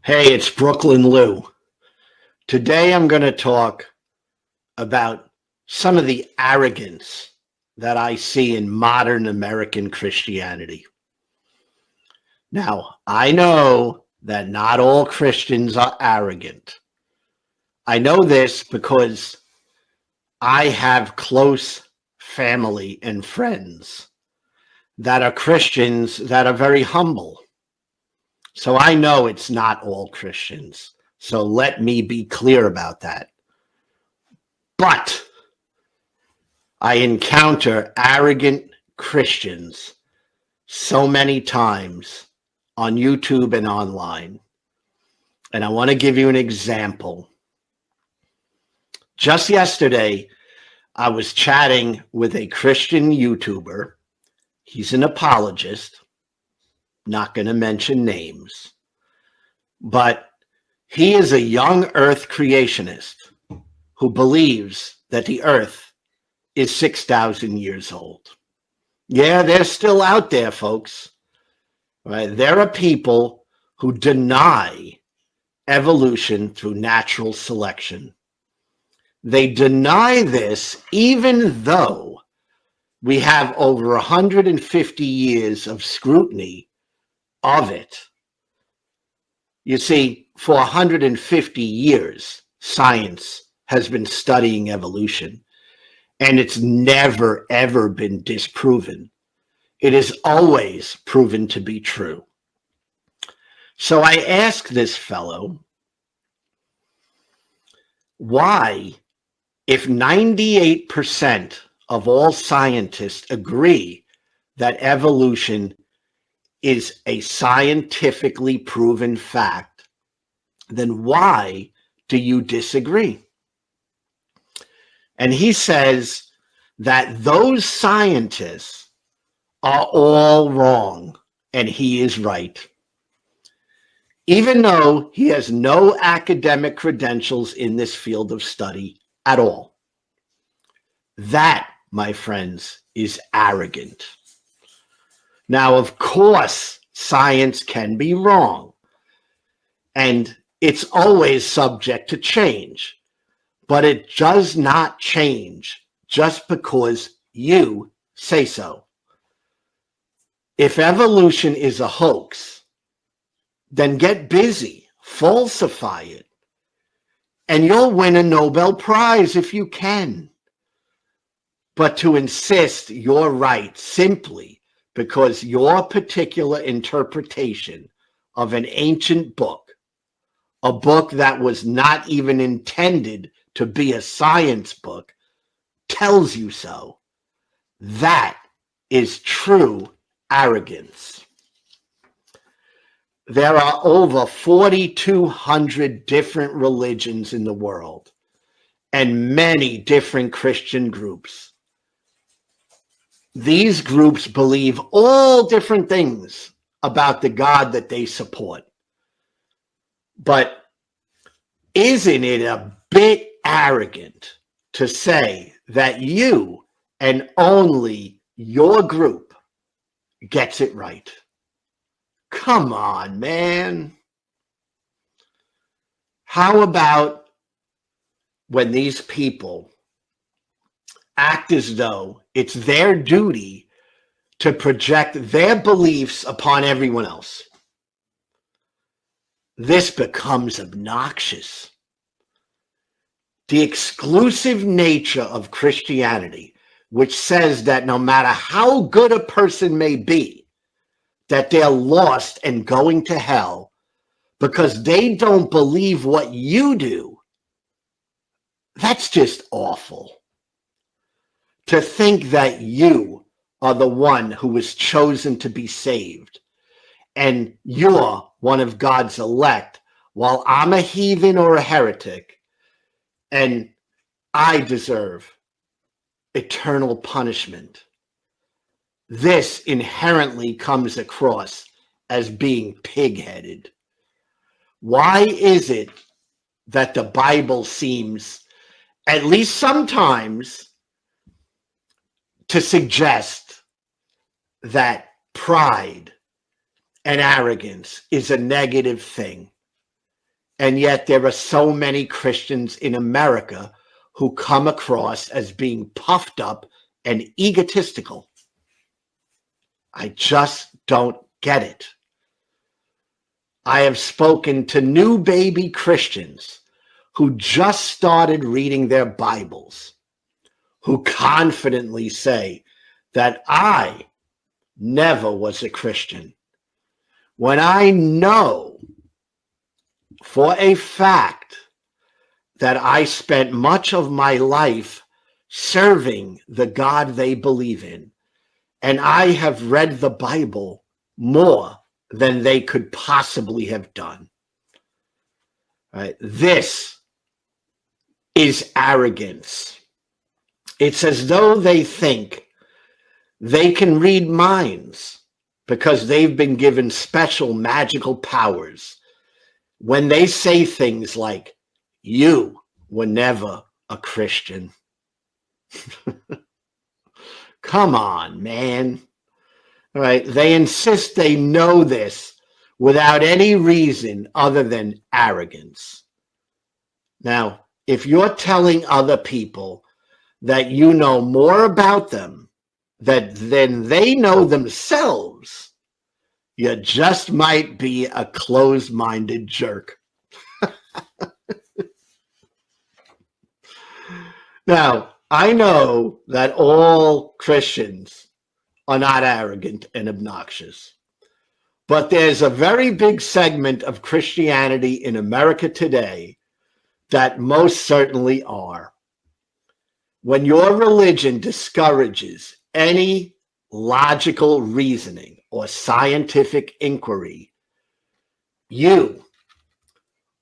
Hey, it's Brooklyn Lou. Today I'm going to talk about some of the arrogance that I see in modern American Christianity. Now, I know that not all Christians are arrogant. I know this because I have close family and friends that are Christians that are very humble. So I know it's not all Christians. So let me be clear about that. But I encounter arrogant Christians so many times on YouTube and online. And I want to give you an example. Just yesterday, I was chatting with a Christian YouTuber. He's an apologist. Not going to mention names, but he is a young earth creationist who believes that the earth is 6,000 years old. Yeah, they're still out there, folks. Right? There are people who deny evolution through natural selection. They deny this even though we have over 150 years of scrutiny of it. You see, for 150 years, science has been studying evolution, and it's never, ever been disproven. It is always proven to be true. So I asked this fellow, why, if 98% of all scientists agree that evolution is a scientifically proven fact, then why do you disagree? And he says that those scientists are all wrong, and he is right. Even though he has no academic credentials in this field of study at all. That, my friends, is arrogant. Now, of course, science can be wrong, and it's always subject to change, but it does not change just because you say so. If evolution is a hoax, then get busy, falsify it, and you'll win a Nobel Prize if you can. But to insist you're right simply because your particular interpretation of an ancient book, a book that was not even intended to be a science book, tells you so, that is true arrogance. There are over 4,200 different religions in the world and many different Christian groups. These groups believe all different things about the God that they support. But isn't it a bit arrogant to say that you and only your group gets it right? Come on, man. How about when these people act as though it's their duty to project their beliefs upon everyone else? This becomes obnoxious. The exclusive nature of Christianity, which says that no matter how good a person may be, that they're lost and going to hell because they don't believe what you do, that's just awful. To think that you are the one who was chosen to be saved and you're one of God's elect while I'm a heathen or a heretic and I deserve eternal punishment. This inherently comes across as being pig-headed. Why is it that the Bible seems, at least sometimes, to suggest that pride and arrogance is a negative thing? And yet there are so many Christians in America who come across as being puffed up and egotistical. I just don't get it. I have spoken to new baby Christians who just started reading their Bibles, who confidently say that I never was a Christian, when I know for a fact that I spent much of my life serving the God they believe in, and I have read the Bible more than they could possibly have done. Right? This is arrogance. It's as though they think they can read minds because they've been given special magical powers when they say things like, "You were never a Christian." Come on, man. All right. They insist they know this without any reason other than arrogance. Now, if you're telling other people that you know more about them than they know themselves, you just might be a closed-minded jerk. Now, I know that all Christians are not arrogant and obnoxious, but there's a very big segment of Christianity in America today that most certainly are. When your religion discourages any logical reasoning or scientific inquiry, you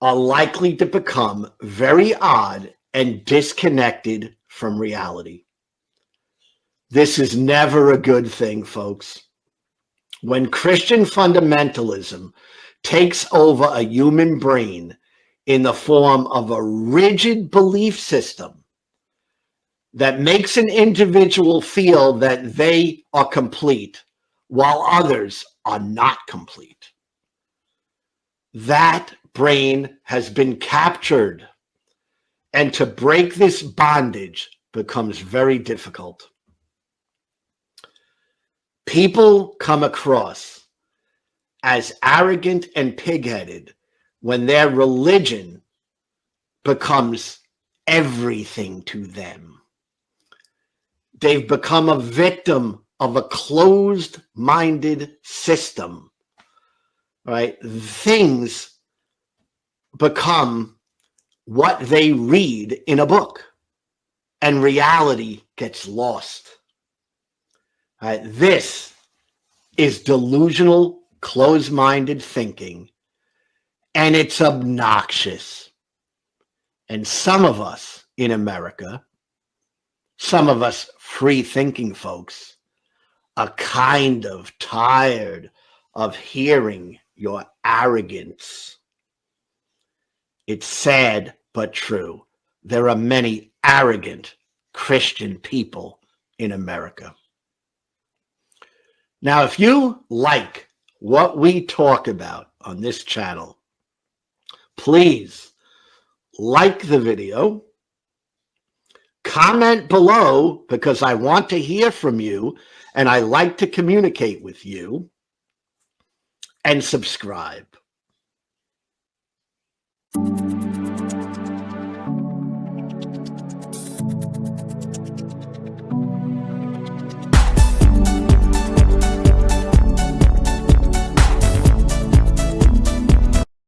are likely to become very odd and disconnected from reality. This is never a good thing, folks. When Christian fundamentalism takes over a human brain in the form of a rigid belief system that makes an individual feel that they are complete while others are not complete, that brain has been captured. And to break this bondage becomes very difficult. People come across as arrogant and pig-headed when their religion becomes everything to them. They've become a victim of a closed-minded system, right? Things become what they read in a book, and reality gets lost. This is delusional, closed-minded thinking, and it's obnoxious. And some of us in America, some of us free-thinking folks, are kind of tired of hearing your arrogance. It's sad but true. There are many arrogant Christian people in America. Now, if you like what we talk about on this channel, please like the video, comment below because I want to hear from you and I like to communicate with you, and subscribe.